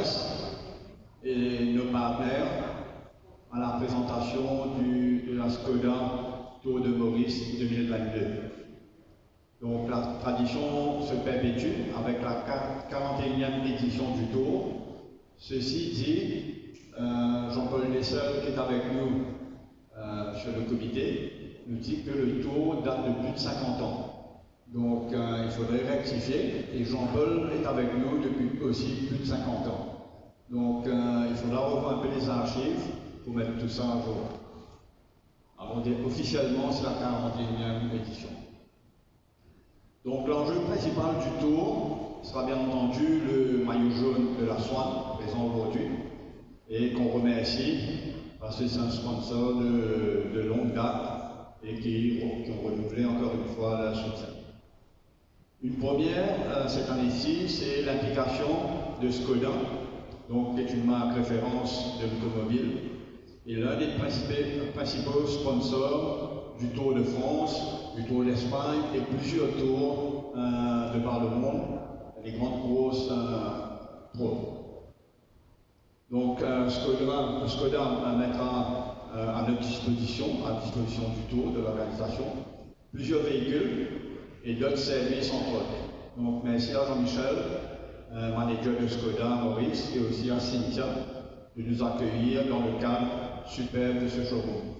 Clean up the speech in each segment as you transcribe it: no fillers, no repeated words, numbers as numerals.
presse et nos partenaires à la présentation de la Skoda Tour de Maurice 2022. Donc la tradition se perpétue avec la 41e édition du Tour. Ceci dit, Jean-Paul Nessel, qui est avec nous sur le comité, nous dit que le Tour date de plus de 50 ans. Donc il faudrait rectifier, et Jean-Paul est avec nous depuis aussi plus de 50 ans. Donc il faudra revoir un peu les archives pour mettre tout ça à jour. Alors officiellement c'est la 41e édition. Donc l'enjeu principal du Tour sera bien entendu le maillot jaune de la Swan, présent aujourd'hui, et qu'on remercie parce que c'est un sponsor de longue date et qui ont renouvelé encore une fois leur soutien. Une première cette année-ci, c'est l'implication de Skoda, donc qui est une marque référence de l'automobile, et l'un des principaux sponsors du Tour de France, du Tour d'Espagne et plusieurs tours de par le monde, les grandes courses pro. Donc Skoda mettra à notre disposition, à disposition du Tour, de l'organisation, plusieurs véhicules et d'autres services entre autres. Donc merci à Jean-Michel, manager de Skoda Maurice, et aussi à Cynthia de nous accueillir dans le cadre superbe de ce showroom.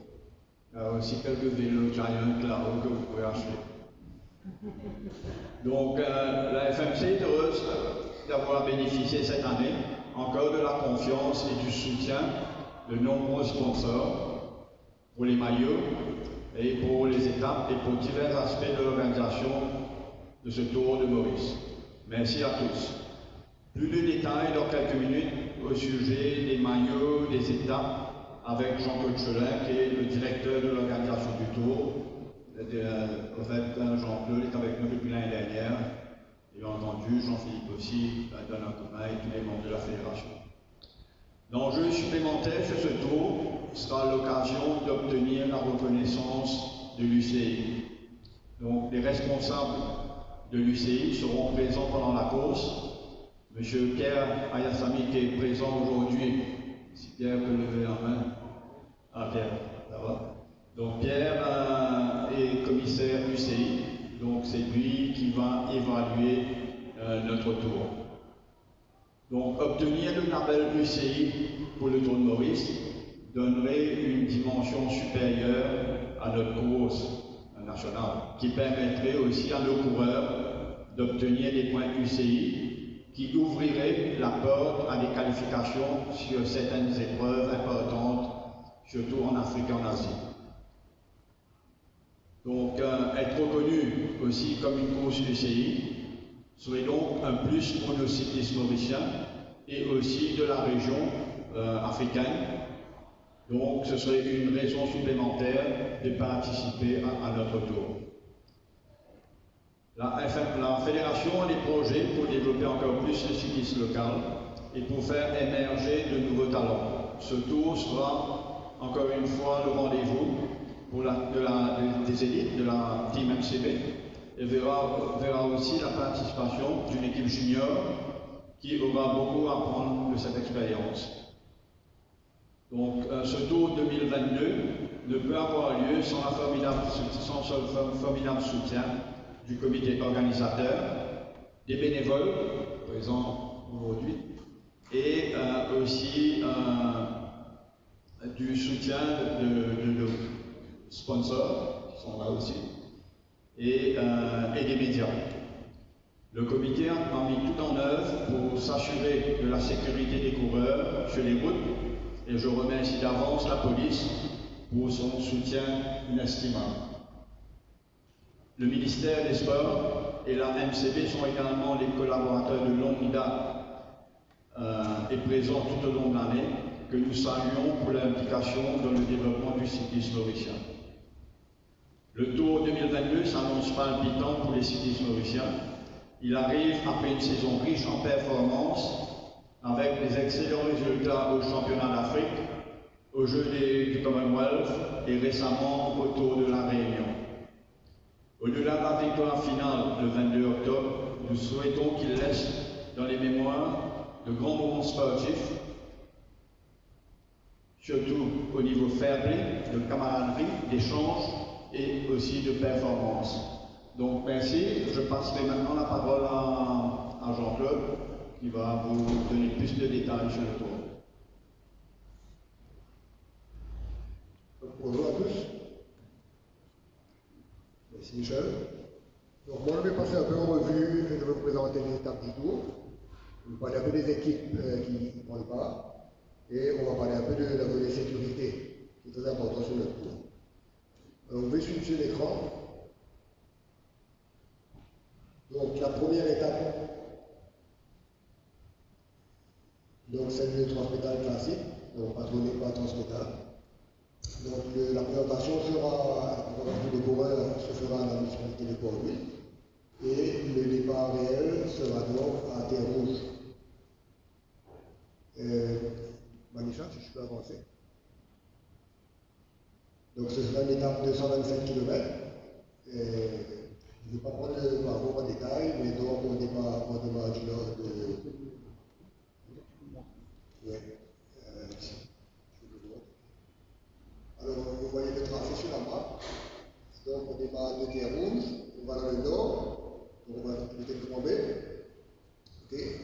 Il y a aussi quelques vélos Giant là-haut que vous pouvez acheter. Donc la FMC est heureuse d'avoir bénéficié cette année encore de la confiance et du soutien de nombreux sponsors pour les maillots et pour les étapes et pour divers aspects de l'organisation de ce Tour de Maurice. Merci à tous. Plus de détails dans quelques minutes au sujet des maillots, des étapes, avec Jean-Claude Chelin, qui est le directeur de l'organisation du Tour. En fait, Jean-Claude est avec nous depuis l'année dernière. Et bien entendu, Jean-Philippe aussi donne un coup de main et tous les membres de la fédération. L'enjeu supplémentaire sur ce Tour sera l'occasion d'obtenir la reconnaissance de l'UCI. Donc, les responsables de l'UCI seront présents pendant la course. Monsieur Pierre Ayassami, qui est présent aujourd'hui, si Pierre peut lever la main. Ah, Pierre, ça va. Donc, Pierre est commissaire UCI, donc c'est lui qui va évaluer notre tour. Donc, obtenir le label UCI pour le Tour de Maurice donnerait une dimension supérieure à notre course nationale, qui permettrait aussi à nos coureurs d'obtenir des points UCI qui ouvrirait la porte à des qualifications sur certaines épreuves importantes, surtout en Afrique et en Asie. Donc, être reconnu aussi comme une course UCI serait donc un plus pour nos cyclistes mauriciens et aussi de la région africaine. Donc, ce serait une raison supplémentaire de participer à notre tour. La fédération a des projets pour développer encore plus le cyclisme local et pour faire émerger de nouveaux talents. Ce tour sera encore une fois le rendez-vous pour des élites de la Team MCB et verra aussi la participation d'une équipe junior qui aura beaucoup à prendre de cette expérience. Donc ce tour 2022 ne peut avoir lieu sans ce formidable soutien du comité organisateur, des bénévoles présents aujourd'hui, et aussi du soutien de nos sponsors qui sont là aussi, et des médias. Le comité a mis tout en œuvre pour s'assurer de la sécurité des coureurs sur les routes, et je remercie d'avance la police pour son soutien inestimable. Le ministère des Sports et la MCB sont également les collaborateurs de longue date et présents tout au long de l'année, que nous saluons pour l'implication dans le développement du cyclisme mauricien. Le Tour 2022 s'annonce palpitant pour les cyclistes mauriciens. Il arrive après une saison riche en performances, avec des excellents résultats au championnat d'Afrique, aux Jeux du Commonwealth et récemment au Tour de la Réunion. Au-delà de la victoire finale le 22 octobre, nous souhaitons qu'il laisse dans les mémoires de grands moments sportifs, surtout au niveau fair play, de camaraderie, d'échange et aussi de performance. Donc merci, je passerai maintenant la parole à Jean-Claude qui va vous donner plus de détails sur le tour. Bonjour à tous. Merci Michel. Donc moi je vais passer un peu en revue et je vais vous présenter les étapes du tour. On va parler un peu des équipes qui prennent part et on va parler un peu de la volet sécurité qui est très important sur notre tour. Alors, vous pouvez suivre sur l'écran. Donc la première étape, c'est le transmétal classique, donc patronné par transmétal. Donc la présentation sera, des coureurs se fera à la municipalité de Port-Louis et le départ réel sera donc à Terre Rouge. Manisha, si je peux avancer. Donc ce sera une étape de 127 km. Je ne vais pas prendre le parcours en détail, mais donc on démarre du nord de... Alors vous voyez le tracé sur la map. Donc on démarre de Terre Rouge, on va dans le nord, donc on va éviter de tomber.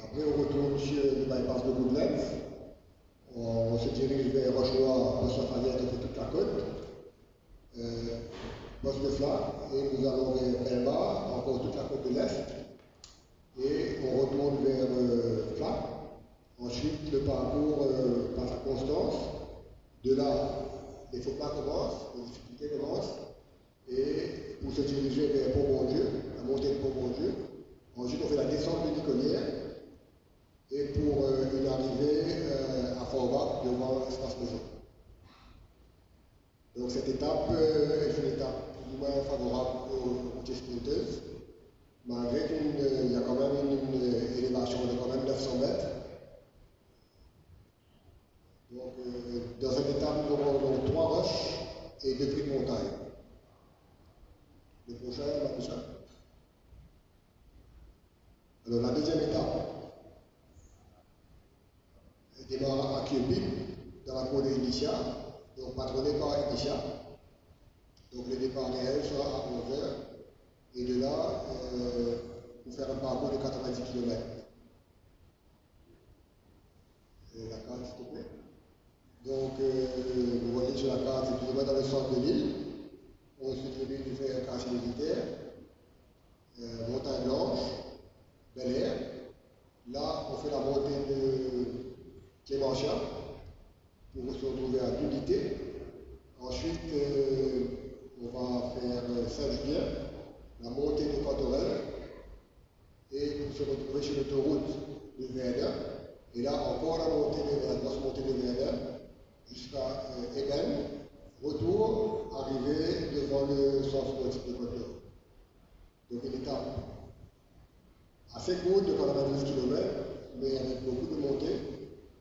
Après on retourne sur le bypass de Woodlands. On se dirige vers Rochelois, Bois-Lafayette, on fait toute la côte. Bosse de Flac, et nous allons vers Belmar, encore toute la côte de l'Est. Et on retourne vers Flac. Ensuite, le parcours passe à Constance. De là, les faucons commencent, les difficultés commencent. Et pour se diriger vers Pont-Bon-Dieu, la montée de Pont-Bon-Dieu. Ensuite, on fait la descente de Niconnière. Et pour une arrivée à Forbach devant l'espace maison. Donc cette étape est une étape plus ou moins favorable aux routiers sprinteuses, malgré qu'il y a quand même une élévation de quand même 900 mètres. Donc dans cette étape, nous aurons donc 3 roches et 2 prix de montagne. Le prochain, Manisha. Alors la deuxième étape démarre à Kiopip, dans la cour de Initia, donc patronné par Initia. Donc le départ réel sera à 11h. Et de là, pour faire un parcours de 90 km. La carte, s'il te plaît. Donc, vous voyez sur la carte, c'est plus ou moins dans le centre de l'île. On se dirige vers un quartier militaire, Montagne Blanche, Bel Air. Là, on fait la montée de Clémentia pour se retrouver à l'unité. Ensuite, on va faire Saint-Julien, la montée de Cantorel, et pour se retrouver sur l'autoroute de Verdun. Et là, encore la grosse montée de Verdun jusqu'à Eben. Retour, arrivé devant le centre sportif de Côte-d'Or. Donc une étape assez courte de 92 km, mais avec beaucoup de montées.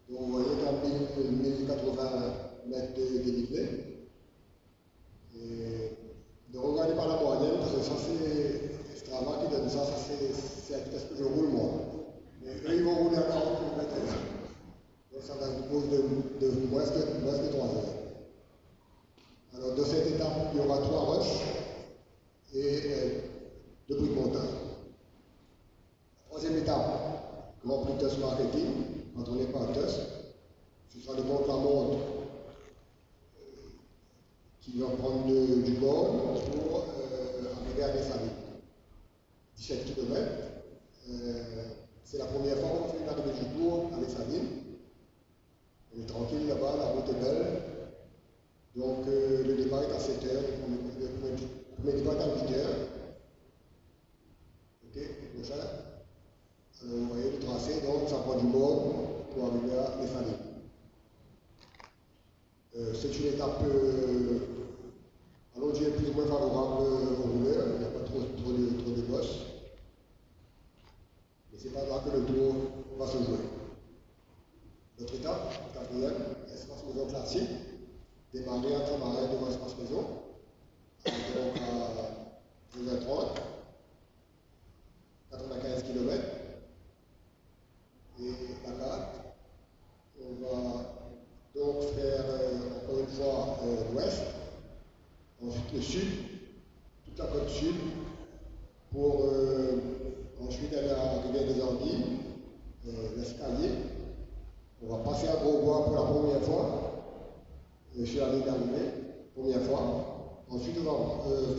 Donc vous voyez qu'à 1080 mètres de dénivelé. Donc regardez par la moyenne, parce que ça c'est Strava qui donne ça, c'est à la vitesse que je roule moi. Mais eux ils vont rouler à 40 km/h. Donc ça va une pause de moins que 3 heures. Alors dans cette étape, il y aura 3 roches et 2 prix de montagne. Troisième étape, Grand Prix TUS Marketing, contrôlé par TUS. Ce sera le mont Clermont qui va prendre du bord pour arriver à Dessalines. 17 km. C'est la première fois qu'on fait une arrivée du tour à Dessalines. On est tranquille là-bas, la route est belle. Donc le départ est à 7 h, le premier départ est à 8 h. Ok, le prochain. Alors vous voyez le tracé, donc ça prend du monde pour arriver à Dessalines. C'est une étape allongée plus ou moins favorable aux rouleurs, il n'y a pas trop de bosses. Mais c'est pas là que le tour va se jouer. Notre étape, quatrième, espace maison classique, démarrer à Tramarin devant espace maison, donc à 2h30, 95 km. et la carte. On va donc faire encore une fois l'ouest, ensuite le sud, toute la côte sud, pour ensuite aller à la rivière des Anguilles, l'escalier. On va passer à Grosbois pour la première fois, sur la ligne d'arrivée, première fois. Ensuite, on va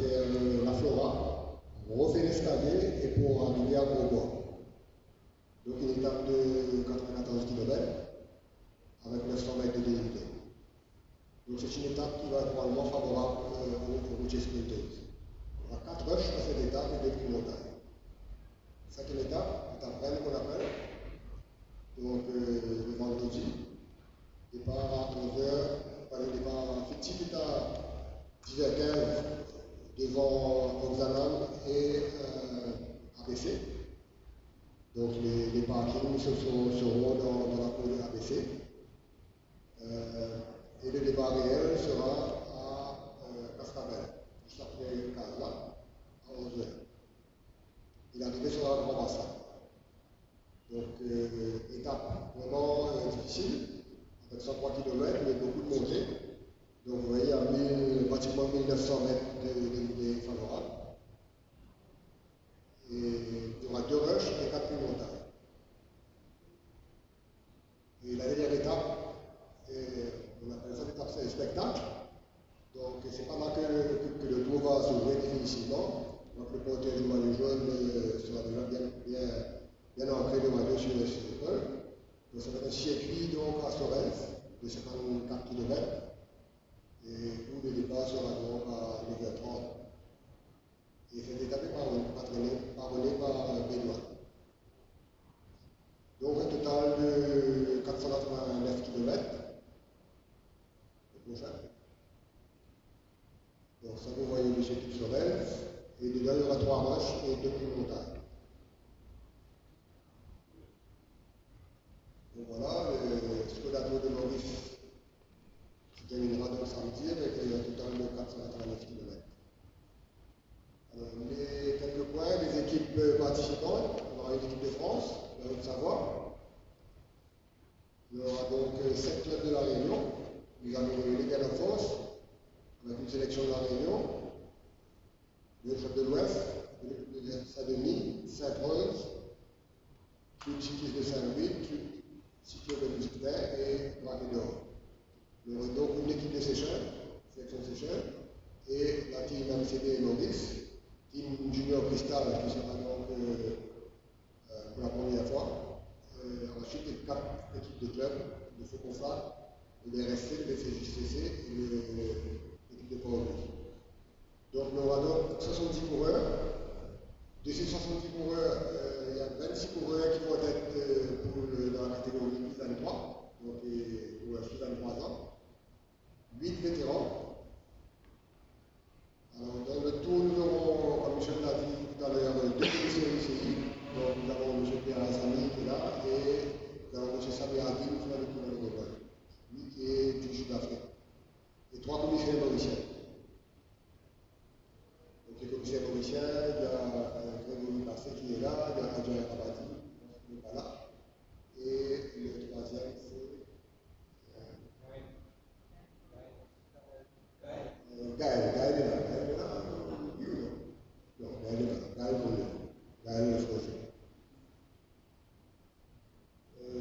faire la Flora, on refait l'escalier et pour arriver à Grosbois. Donc une étape de 94 km avec 900 mètres de dénivelé. Donc c'est une étape qui va être probablement favorable aux routiers sprinters. On a 4 rushs à cette étape et 2 prix montagne. Cinquième étape, étape Rennes qu'on appelle. Donc le vendredi, départ à 11h, le départ fictif est à 10h15 devant Oxanam et ABC. Donc les parkings seront dans la cour de ABC. Et le départ réel sera à Cascabel, juste après Casa, à 11h. Et l'arrivée sera à Grand Bassin. Donc, étape vraiment difficile, avec 103 km, mais beaucoup de montées. Donc, vous voyez, il y a pratiquement 1900 mètres de dénivelé favorable. Et il y aura 2 rushs et 4 prix montagnes. Et la dernière étape, on appelle ça l'étape, c'est le spectacle. Donc, c'est pas là que le tour va s'ouvrir définitivement. Donc, le cortège du maillot jaune sera déjà bien ancré de maillot sur l'école. Donc, ça va être un circuit donc, à Sorens de 54 km. Et où le départ sera donc à 9h30. Et cette étape est parronnée par Benoît. Donc, un total de 489 km. Le prochain. Donc, ça, vous voyez le circuit de Sorens. Et dedans, il y aura 3 roches et 2 prix montagnes. Donc voilà, le Skoda Tour de Maurice se terminera donc samedi avec un total de 489 km. Alors, quelques points, les équipes participantes. On aura une équipe de France, la Haute-Savoie. Il y aura donc 7 clubs de la Réunion. Nous avons les Gars de France, avec une sélection de la Réunion, le club de l'Ouest, le club de Saint-Denis, Sainte-Rose, Club cycliste de Saint-Louis, Club cycliste de Muscadet et Braquet-d'Or. Il y aura donc une équipe de Seychelles, sélection Seychelles, et la team MCD et Maurice, team Junior Cristal qui sera donc pour la première fois. Ensuite, les 4 équipes de clubs, le Fauconfat, le DRSC, le CJCC et l'équipe de Port-Louis. Donc, il y aura donc 70 coureurs. De ces 70 coureurs, il y a 26 coureurs qui vont être dans la catégorie 23, donc pour 23 ans, 8 vétérans. Alors, dans le tour, nous aurons, comme Michel l'a dit tout à l'heure, 2 commissaires UCI. Donc, nous avons M. Pierre Azami qui est là et nous avons M. Samir Hadim qui est dans le Gabon, lui qui est du Sud-Afrique. Et 3 commissaires mauriciens. Donc, les commissaires mauriciens, il y a Grégory Bassé qui est là, il y a Adjoint Rabati qui n'est pas là. Et le troisième, c'est Gaël. Gaël est là. Gaël est là. Oui ou non? Non, Gaël est là. Gaël est là. Gaël est le projet.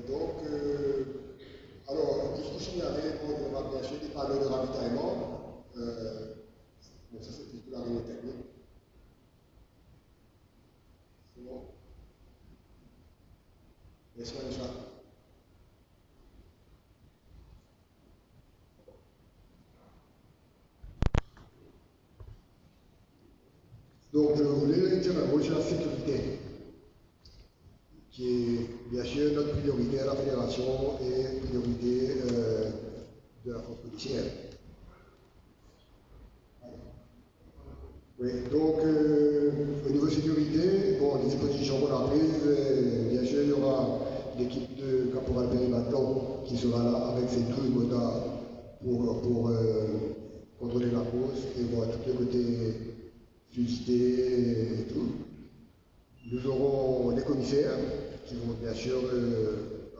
Donc, alors, il faut signaler, on va bien sûr des panneaux de ravitaillement. Bon, ça c'est plutôt la réunion technique. C'est bon. Laisse-moi le chat. Donc, je voulais dire un mot sur la sécurité, qui est bien sûr notre priorité à la fédération et priorité de la force policière. Oui, donc au niveau sécurité, bon, les dispositions qu'on a prises, bien sûr, il y aura l'équipe de Caporal Péribaton qui sera là avec ses 12 motards pour contrôler la course et voir tous les côtés fusillés et tout. Nous aurons les commissaires qui vont bien sûr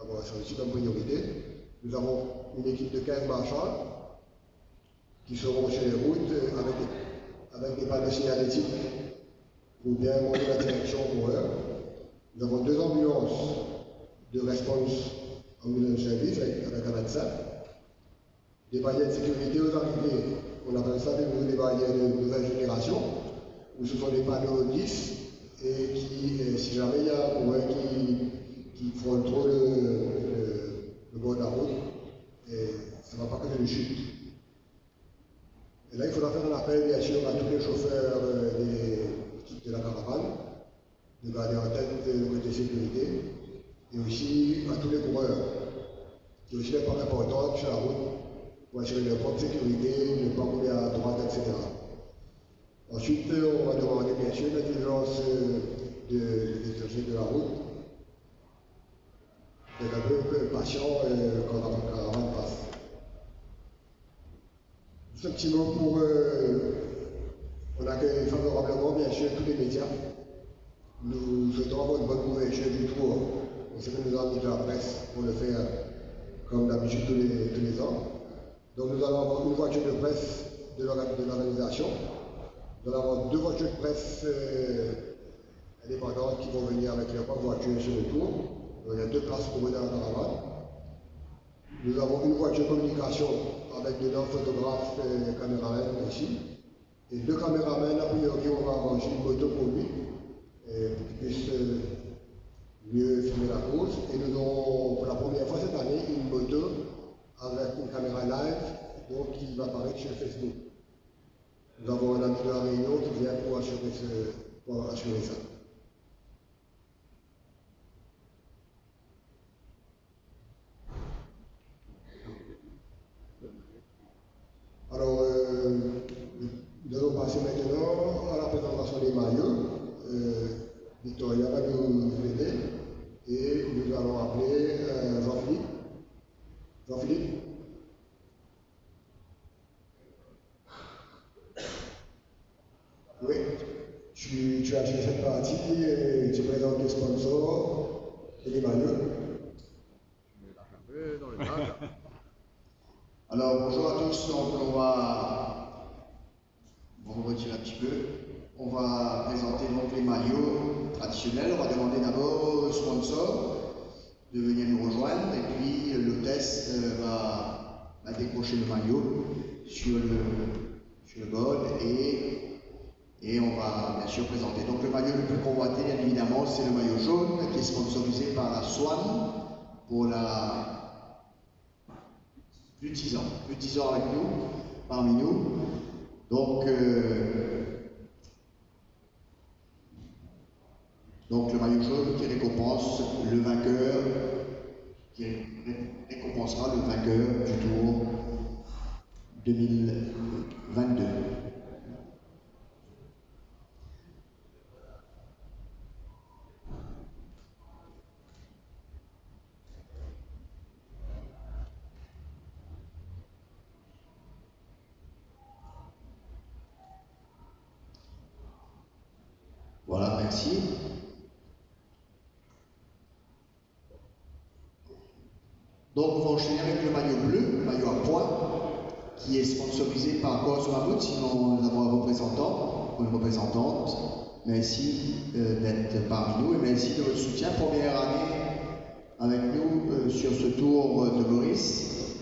avoir ça comme priorité. Nous avons une équipe de 15 marchands qui seront sur les routes avec des panneaux signalétiques pour bien montrer la direction pour eux. Nous avons 2 ambulances de response ambulance service avec un médecin. Des barrières de sécurité aux arrivées, on appelle ça des barrières de nouvelle génération, où ce sont des panneaux 10 et qui, si jamais il y a un coureur qui frôle trop le bord de la route, et ça ne va pas causer de chute. Et là, il faudra faire un appel, bien sûr, à tous les chauffeurs de la caravane, de garder en tête le côté sécurité, et aussi à tous les coureurs, qui est aussi une part importante sur la route pour assurer leur propre sécurité, ne pas rouler à droite, etc. Ensuite, on va demander bien sûr l'intelligence des usagers de la route, d'être un peu patient quand la caravane passe. Juste un petit mot pour. On accueille favorablement bien sûr tous les médias. Nous souhaitons avoir une bonne couverture du tour. On sait que nous avons mis de la presse pour le faire comme d'habitude tous les ans. Donc nous allons avoir une voiture de presse de l'organisation. Nous allons avoir 2 voitures de presse indépendantes qui vont venir avec leur propre voiture sur le tour. Donc il y a 2 places pour eux dans la caravane. Nous avons une voiture de communication avec dedans photographes et caméramans aussi. Et 2 caméramans, a priori, on va arranger une moto pour lui, pour qu'il puisse mieux filmer la course. Et nous aurons pour la première fois cette année une moto avec une caméra live, donc qui va apparaître sur Facebook. Nous avons un ami de la Réunion qui vient pour assurer ça. Alors, nous allons passer maintenant à la présentation des maillots. Victoria va nous aider et nous allons appeler Jean-Philippe. Jean-Philippe? Oui, tu as joué cette partie et tu présentes les sponsors et les maillots. Je me lâche un peu dans le bac. Alors bonjour à tous, donc on va retirer un petit peu. On va présenter donc les maillots traditionnels. On va demander d'abord au sponsor de venir nous rejoindre et puis l'hôtesse va décrocher le maillot sur le board et on va bien sûr présenter. Donc le maillot le plus convoité, bien évidemment, c'est le maillot jaune qui est sponsorisé par la Swan pour plus de 10 ans avec nous, parmi nous. Donc le maillot jaune qui récompense le vainqueur, qui récompensera le vainqueur du Tour 2022. Voilà, merci. Donc on va enchaîner avec le maillot bleu, le maillot à points, qui est sponsorisé par Corse Mammouth. Sinon nous avons un représentant ou une représentante. Merci d'être parmi nous et merci de votre soutien. Première année avec nous sur ce tour de Maurice.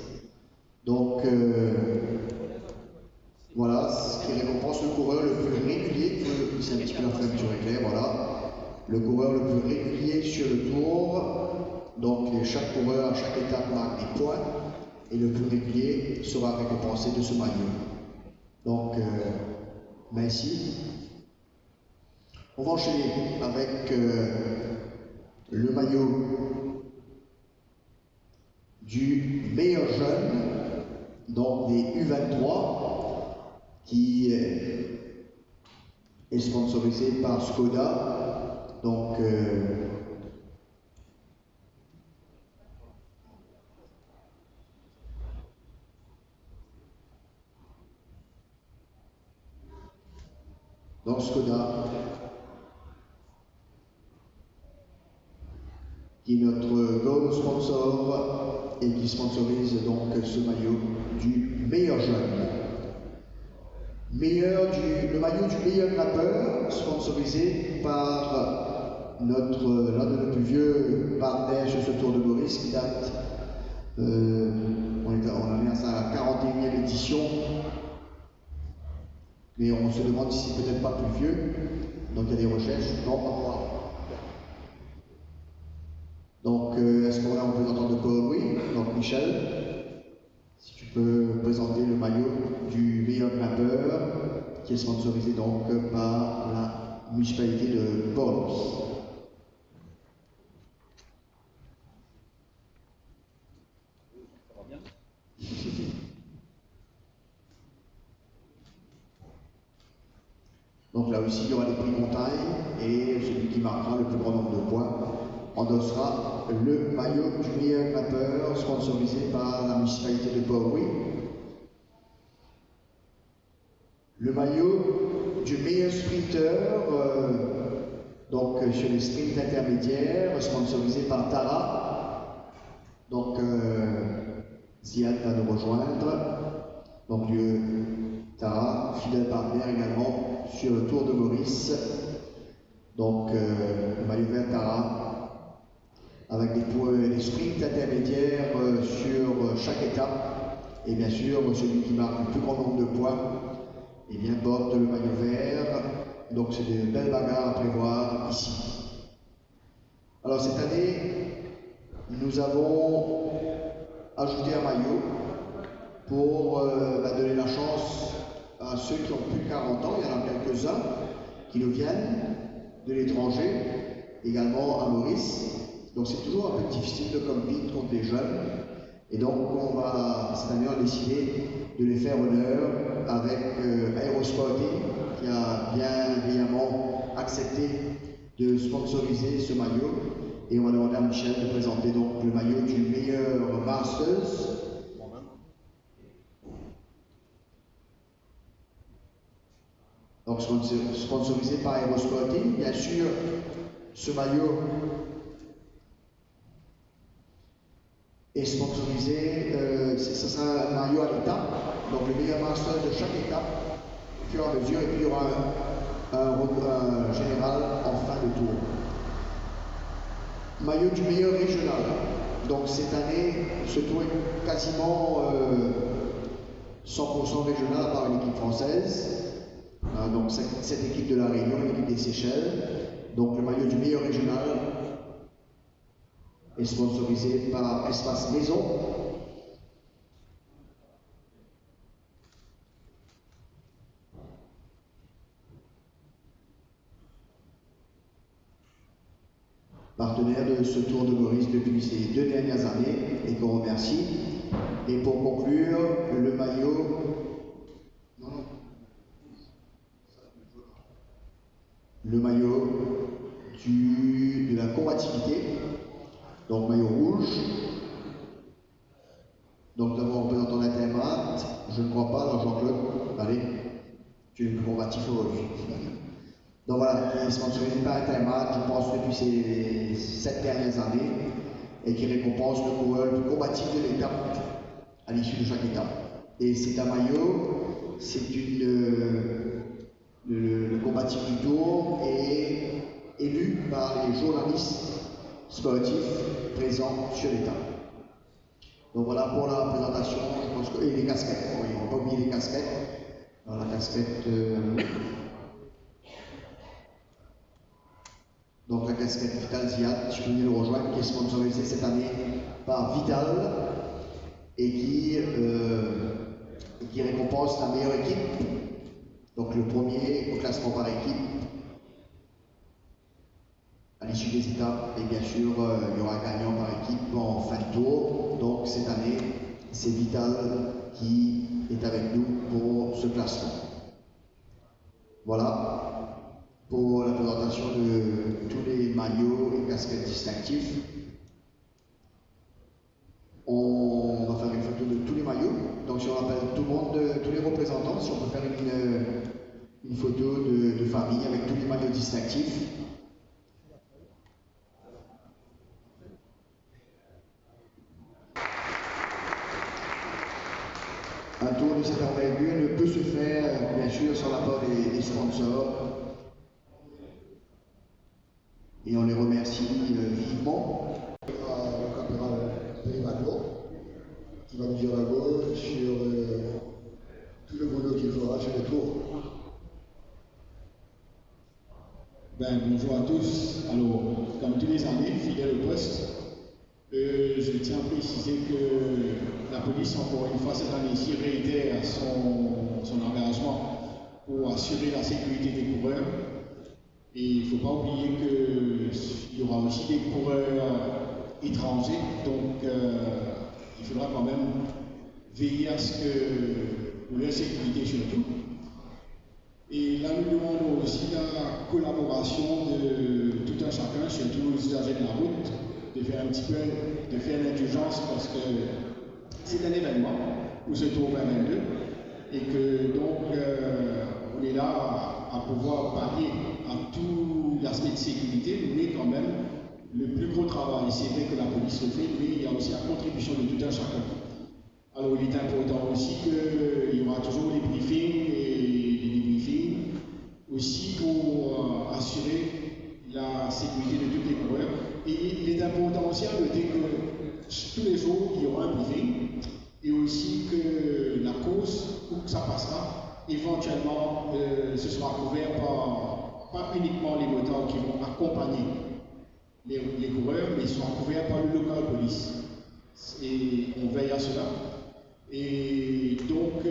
Donc voilà, ce qui récompense le coureur le plus régulier. C'est un petit peu la fermeture éclair, voilà. Le coureur le plus régulier sur le tour. Donc chaque coureur à chaque étape marque des points et le plus régulier sera récompensé de ce maillot. Donc merci. On va enchaîner avec le maillot du meilleur jeune, donc des U23, qui est sponsorisé par Skoda. Donc Skoda. qui est notre gold sponsor et qui sponsorise donc ce maillot du meilleur jeune. Le maillot du meilleur grimpeur, sponsorisé par l'un de nos plus vieux partenaires sur ce Tour de Maurice qui date, on en est à sa 41e édition, mais on se demande si c'est peut-être pas plus vieux, donc il y a des recherches, non, pas moi. Donc est-ce qu'on a un représentant de Paul? Oui, donc Michel, si tu peux présenter le maillot du meilleur grimpeur, qui est sponsorisé donc par la municipalité de Bordeaux. Donc là aussi, il y aura des prix montagne et celui qui marquera le plus grand nombre de points endossera le maillot du meilleur grimpeur sponsorisé par la municipalité de Port-Louis. Le maillot du meilleur sprinter, donc sur les sprints intermédiaires, sponsorisé par Tara. Donc Ziad va nous rejoindre. Donc Tara, fidèle partenaire également sur le Tour de Maurice. Donc le maillot vert Tara, avec des sprints intermédiaires sur chaque étape. Et bien sûr, celui qui marque le plus grand nombre de points, et bien porte le maillot vert. Donc c'est des belles bagarres à prévoir ici. Alors cette année, nous avons ajouté un maillot pour donner la chance à ceux qui ont plus de 40 ans. Il y en a quelques-uns qui nous viennent de l'étranger, également à Maurice. Donc c'est toujours un peu difficile de compter contre les jeunes. Et donc cette année on a décidé de les faire honneur avec Aerosporting, qui a bien brillamment accepté de sponsoriser ce maillot. Et on va demander à Michel de présenter donc le maillot du meilleur Masters. Donc sponsorisé par Aerosporting. Bien sûr, ce maillot est sponsorisé, ce sera un maillot à l'étape, donc le meilleur master de chaque étape, au fur et à mesure, et puis il y aura un général en fin de tour. Maillot du meilleur régional. Donc cette année, ce tour est quasiment 100% régional par une équipe française. Donc cette équipe de la Réunion et l'équipe des Seychelles. Donc le maillot du meilleur régional est sponsorisé par Espace Maison. Partenaire de ce Tour de Maurice depuis ces 2 dernières années et qu'on remercie. Et pour conclure, le maillot de la combativité, donc maillot rouge. Donc d'abord en représentant l'Intermat, je ne crois pas, alors Jean-Claude, allez, tu es le plus combatif aujourd'hui. Donc voilà, qui est sponsorisé par Intermat, je pense depuis ces 7 dernières années, et qui récompense le coureur le plus combatif de l'étape à l'issue de chaque étape. Et c'est un maillot, c'est le combatif du Tour est élu par les journalistes sportifs présents sur l'étape. Donc voilà pour la présentation, je pense que, et les casquettes, oui, on ne va pas oublier les casquettes. Alors la casquette, donc la casquette Vital Ziad, je venais le rejoindre, qui est sponsorisée cette année par Vital et qui récompense la meilleure équipe. Donc le premier au classement par équipe à l'issue des étapes, et bien sûr il y aura un gagnant par équipe en fin de tour. Donc cette année, c'est Vital qui est avec nous pour ce classement. Voilà pour la présentation de tous les maillots et casquettes distinctifs. On va faire une photo de tous les maillots. Donc si on appelle tout le monde, tous les représentants, si on peut faire une photo de famille avec tous les maillots distinctifs. Un tour de cette envergure ne peut se faire, bien sûr, sans l'apport des sponsors. Et on les remercie vivement. Le caporal Périmaglo, qui va nous dire un mot sur tout le boulot qu'il fera sur le tour. Bonjour à tous. Alors, comme tous les années, fidèle au poste, je tiens à préciser que la police, encore une fois, cette année-ci, réitère son engagement pour assurer la sécurité des coureurs. Et il ne faut pas oublier qu'il y aura aussi des coureurs étrangers, donc il faudra quand même veiller à ce que, pour leur sécurité surtout. Et là, nous demandons aussi la collaboration de tout un chacun, surtout les usagers de la route, de faire un petit peu, de faire l'indulgence parce que c'est un événement où se trouve un 22 et que donc on est là à pouvoir pallier à tout l'aspect de sécurité, mais quand même le plus gros travail, c'est vrai que la police le fait, mais il y a aussi la contribution de tout un chacun. Alors il est important aussi qu'il y aura toujours les briefings et les débriefings aussi pour assurer la sécurité de tous les coureurs. Et il est important aussi à noter que tous les jours il y aura un briefing et aussi que la course, où ça passera, éventuellement ce sera couvert par pas uniquement les motards qui vont accompagner les coureurs, mais sera couvert par le local police. Et on veille à cela. Et donc,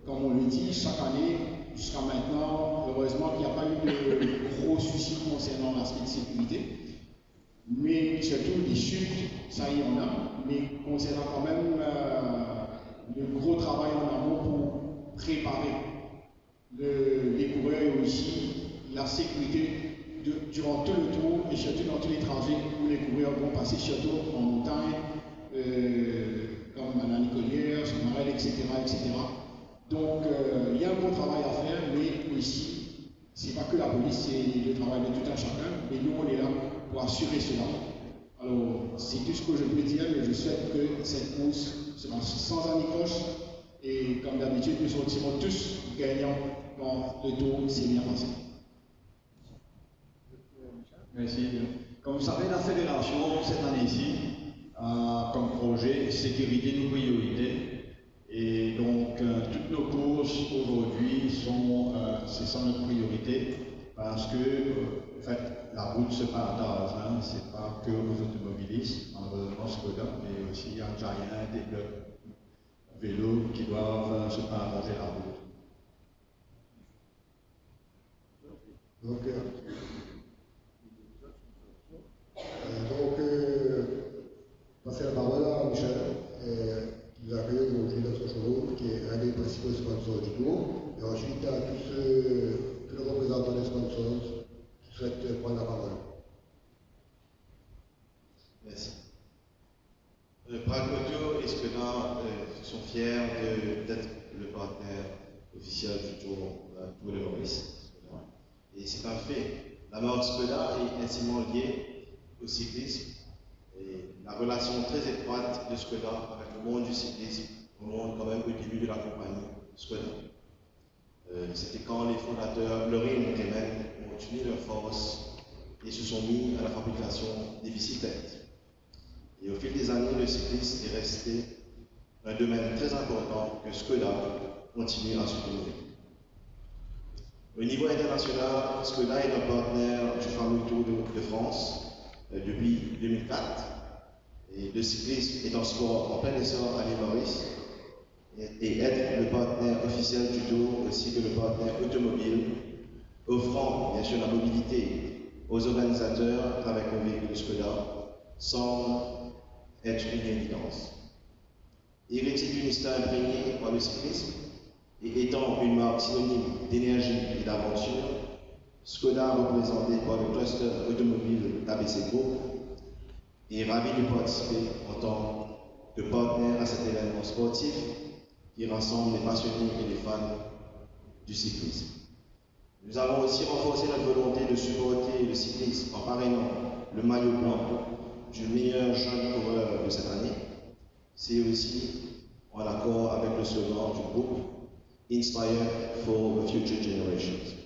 comme on le dit, chaque année, jusqu'à maintenant, heureusement qu'il n'y a pas eu de gros soucis concernant l'aspect de sécurité. Mais surtout les chutes, ça y en a, mais concernant quand même le gros travail en amont pour préparer les coureurs et aussi la sécurité durant tout le tour et surtout dans tous les trajets où les coureurs vont passer, surtout en montagne, comme à la Nicolière, sur Marel, etc., etc. Donc il y a un gros travail à faire, mais aussi, c'est pas que la police, c'est le travail de tout un chacun, mais nous on est là pour assurer cela. Alors c'est tout ce que je peux dire, mais je souhaite que cette course sera sans anicroche et comme d'habitude nous sortirons tous gagnants quand le tour s'est bien passé. Merci. Comme vous savez, la fédération, cette année-ci, a comme projet sécurité nos priorités. Et donc, toutes nos courses aujourd'hui c'est ça notre priorité, parce que, en fait, la route se partage, hein, c'est pas que aux automobilistes, malheureusement Skoda, mais aussi il y a Giant et le vélo qui doivent se partager la route. Passer la parole à Michel, qui nous accueille aujourd'hui dans son showroom, qui est un des principaux sponsors du tour, et ensuite à tous les représentants des sponsors qui souhaitent prendre la parole. Merci. Pragmoto et Skoda sont fiers d'être le partenaire officiel du Tour de Maurice. Et c'est un fait. La marque Skoda est intimement liée au cyclisme et la relation très étroite de Skoda avec le monde du cyclisme remonte quand même au début de la compagnie Skoda. C'était quand les fondateurs Lorin et Clement ont uni leurs forces et se sont mis à la fabrication des bicyclettes. Et au fil des années, le cyclisme est resté un domaine très important que Skoda continue à soutenir. Au niveau international, Skoda est un partenaire du fameux Tour de France depuis 2004. Et le cyclisme est un sport en plein essor à l'île Maurice. Et être le partenaire officiel du Tour ainsi que le partenaire automobile, offrant bien sûr la mobilité aux organisateurs avec un véhicule Skoda, semble être une évidence. Héritier d'une histoire imprégnée par le cyclisme et étant une marque synonyme d'énergie et d'aventure, Skoda, représenté par le cluster automobile ABC Group, est ravi de participer en tant que partenaire à cet événement sportif qui rassemble les passionnés et les fans du cyclisme. Nous avons aussi renforcé notre volonté de supporter le cyclisme en parrainant le maillot blanc du meilleur jeune coureur de cette année. C'est aussi en accord avec le slogan du groupe Inspire for the Future Generations.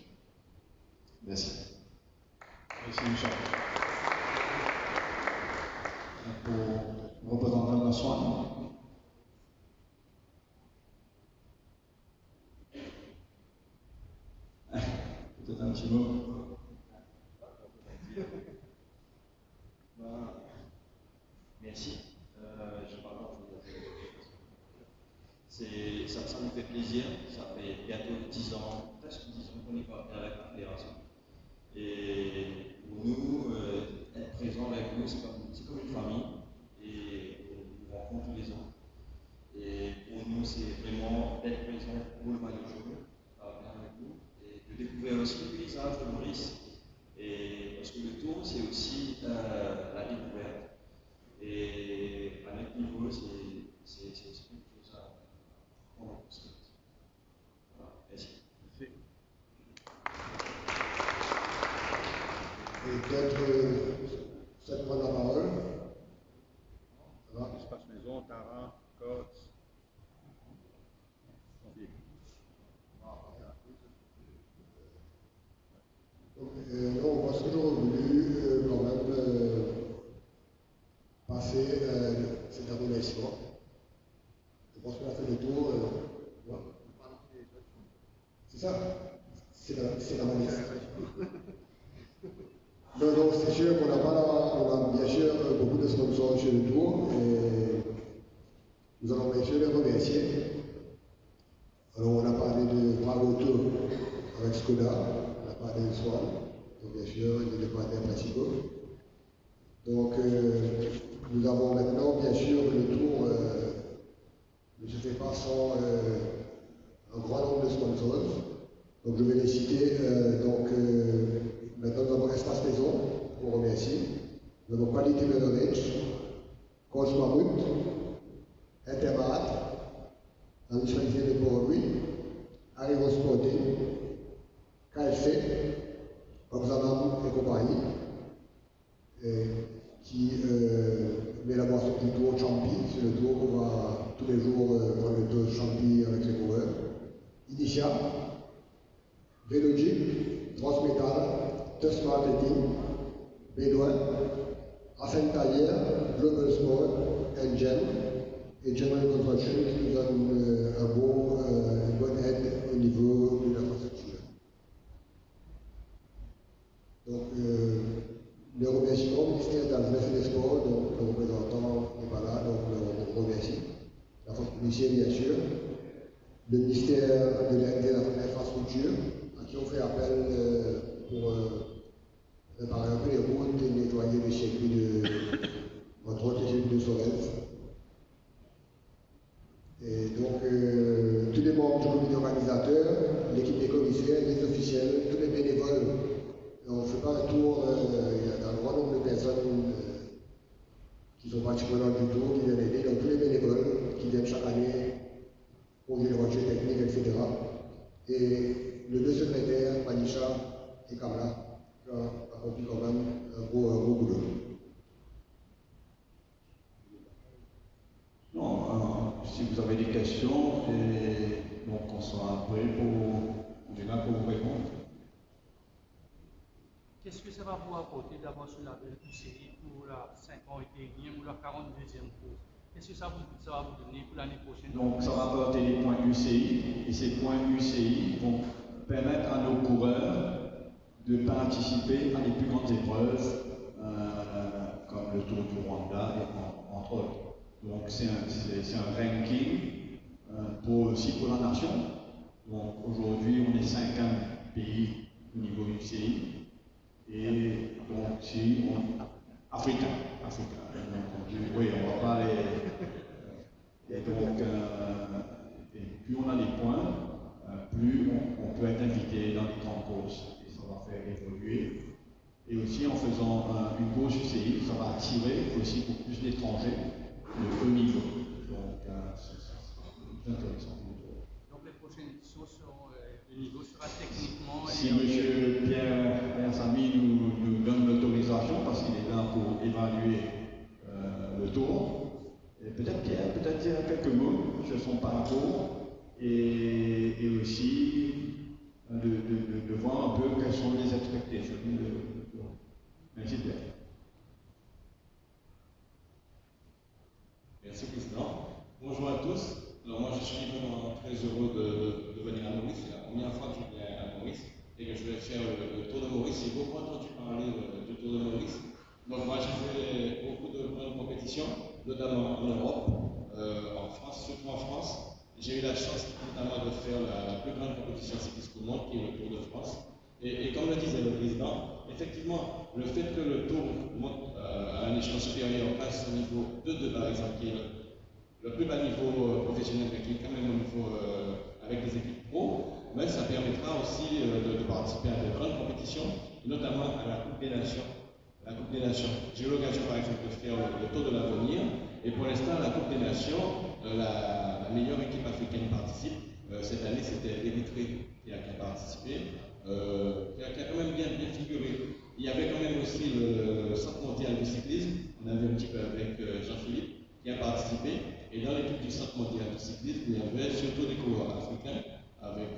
Merci. Merci Michel. Pour représentant de Swan. Peut-être un petit mot. Merci. Je parle ça nous fait plaisir. Ça fait bientôt 10 ans, presque 10 ans qu'on est partenaire avec la fédération. Et pour nous, être présent avec vous, c'est comme une famille. Et on nous rencontre tous les ans. Et pour nous, c'est vraiment d'être présent pour le maillot jaune, avec vous, et de découvrir aussi le paysage de Maurice. Et parce que le tour, c'est aussi la découverte. Et à notre niveau, c'est aussi quelque chose à prendre en considération. Voilà, merci. Et peut-être cette prendre la parole. Ça va? Espace maison, Tara, Côte. Non, moi, ce que j'aurais voulu quand même passer, c'est un remerciement. Je pense qu'on a fait le tour. Ouais. C'est ça? C'est la manière. Non, c'est sûr qu'on a bien sûr beaucoup de sponsors chez le tour et nous allons bien sûr les remercier. Alors, on a parlé de Bravoto avec Skoda, on a parlé de Swan, donc bien sûr, il y a des partenaires principaux. Donc, nous avons maintenant, bien sûr, le tour ne se fait pas sans un grand nombre de sponsors. Donc, je vais les citer. Maintenant, nous avons Espace Maison, on remercie. Nous avons Quality Beverage, Coach Mammut, Intermat, Industrialisé de Port-Louis, Aérosporting, KFC, Oxanam et compagnie, qui met la boisson du tour Champi, c'est le tour qu'on va tous les jours faire le tour Champi avec les coureurs. Initia, Velogic, Transmetal, Test Marketing, Bédouin, Assen Taillère, Global Sport, Engine et General Construction qui nous donnent une bonne aide au niveau de l'infrastructure. Donc, le remerciement au ministère de la Jeunesse et des Sports, donc le représentant n'est pas là, donc on remercie. La force policière, bien sûr. Le ministère de l'infrastructure, à qui on fait appel pour réparer un peu les routes et nettoyer les circuits entre autres les circuits de Sorel. Et donc, tous les membres du comité organisateur, l'équipe des commissaires, les officiels, tous les bénévoles. On ne fait pas un tour, il y a un grand nombre de personnes qui sont partie prenante du tour, qui viennent aider, donc tous les bénévoles qui viennent chaque année pour les voitures techniques, etc. Et les deux secrétaires, Manisha et Kamala, qui ont accompli quand même un beau boulot. Non, si vous avez des questions, donc on sera prêt on est là pour vous répondre. Qu'est-ce que ça va vous apporter d'avoir ce label UCI pour la 51e ou la 42e course? Qu'est-ce que ça va vous donner pour l'année prochaine? Donc ça va apporter des points UCI et ces points UCI vont permettre à nos coureurs de participer à des plus grandes épreuves comme le Tour du Rwanda et entre autres. Donc c'est un ranking aussi pour la nation. Donc aujourd'hui on est 5e pays au niveau UCI. Et donc, si africain. Donc, oui, on va pas les. Et donc, et plus on a des points, plus on peut être invité dans les grandes courses. Et ça va faire évoluer. Et aussi, en faisant une course UCI, ça va attirer aussi pour plus d'étrangers de haut niveau. Donc, c'est intéressant. Donc, les prochaines courses seront. Le niveau sera techniquement. Si M. Pierre Samy nous donne l'autorisation, parce qu'il est là pour évaluer le tour, Peut-être Pierre, peut-être dire quelques mots sur son parcours et aussi de voir un peu quelles sont les expectations de. Merci Pierre. Merci Président. Bonjour à tous. Alors moi je suis vraiment très heureux de venir à Maurice. C'est la première fois que je viens à Maurice et que je vais faire le tour de Maurice. J'ai beaucoup entendu parler du tour de Maurice. Donc moi j'ai fait beaucoup de grandes compétitions, notamment en Europe, en France, surtout en France. J'ai eu la chance notamment de faire la plus grande compétition cycliste au monde, qui est le Tour de France. Et comme le disait le Président, effectivement, le fait que le Tour monte à un échelon supérieur, passe au niveau 2-2 par exemple, qui est le plus bas niveau professionnel, mais qui est quand même au niveau avec des équipes pro, mais ça permettra aussi de participer à de grandes compétitions, notamment à la Coupe des Nations. La Coupe des Nations. J'ai eu l'occasion par exemple de faire le Tour de l'Avenir, et pour l'instant, la Coupe des Nations, la meilleure équipe africaine participe. Cette année, c'était l'Érythrée qui a participé, qui a quand même bien figuré. Il y avait quand même aussi le Centre mondial du cyclisme, on avait un petit peu avec Jean-Philippe, qui a participé. Et dans l'équipe du Centre mondial du cyclisme, il y avait surtout des coureurs africains, avec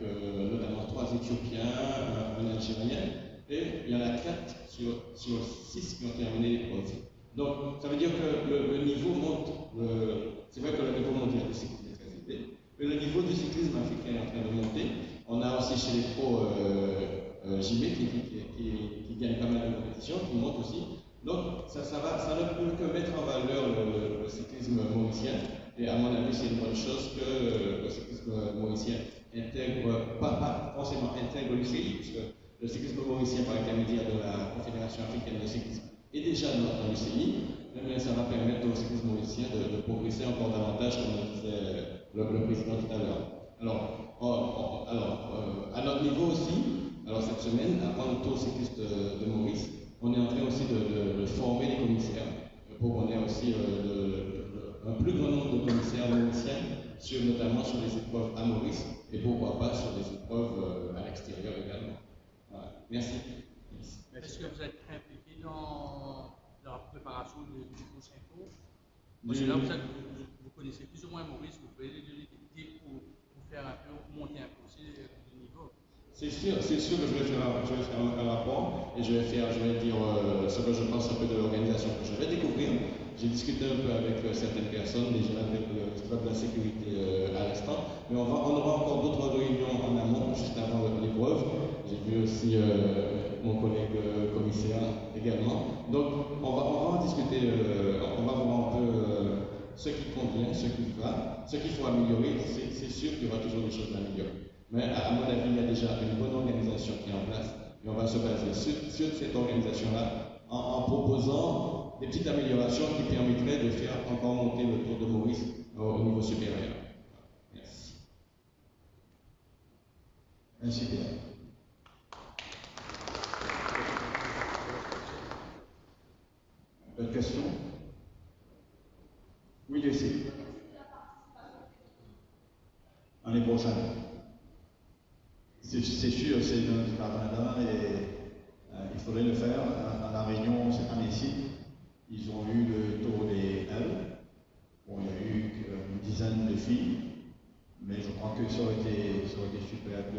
notamment 3 Éthiopiens, un Algérien, et il y en a 4 sur 6 qui ont terminé l'épreuve. Donc, ça veut dire que le niveau monte. C'est vrai que le niveau mondial du cyclisme est très élevé, mais le niveau du cyclisme africain est en train de monter. On a aussi chez les pros JB qui gagne pas mal de compétitions, qui monte aussi. Donc, ça ne peut que mettre en valeur le cyclisme mauricien. Et à mon avis, c'est une bonne chose que le cyclisme mauricien intègre, pas forcément intègre l'UCI, puisque le cyclisme mauricien, par intermédiaire de la Confédération africaine de cyclisme, est déjà dans l'UCI, mais ça va permettre au cyclisme mauricien de progresser encore davantage, comme le disait le Président tout à l'heure. Alors, à notre niveau aussi, alors cette semaine, avant le tour cycliste de Maurice, on est en train aussi de former les commissaires pour qu'on ait aussi un plus grand nombre de commissaires mauriciens, notamment sur les épreuves à Maurice et pourquoi pas sur les épreuves à l'extérieur également. Voilà. Merci. Est-ce que vous êtes impliqué dans la préparation du prochain tour? Parce que là, vous connaissez plus ou moins Maurice, vous pouvez donner des tips pour faire un peu monter un peu aussi le niveau. C'est sûr que je vais faire un rapport et je vais dire ce que je pense un peu de l'organisation que je vais découvrir. J'ai discuté un peu avec certaines personnes, déjà avec le responsable de la sécurité à l'instant, mais on aura encore d'autres réunions en amont, juste avant l'épreuve. J'ai vu aussi mon collègue commissaire également. Donc on va en discuter, on va voir un peu ce qui convient, ce qui va, ce qu'il faut améliorer. C'est sûr qu'il y aura toujours des choses à améliorer. Mais à mon avis, il y a déjà une bonne organisation qui est en place et on va se baser sur cette organisation-là en proposant des petites améliorations qui permettraient de faire encore monter le Tour de Maurice au niveau supérieur. Merci. Merci bien. D'autres questions? Oui, Lucie. L'année prochaine. C'est sûr, c'est dans le agenda et il faudrait le faire. À La Réunion, cette année-ci, ils ont eu le Tour des L. Bon, il y a eu une dizaine de filles, mais je crois que ça aurait été super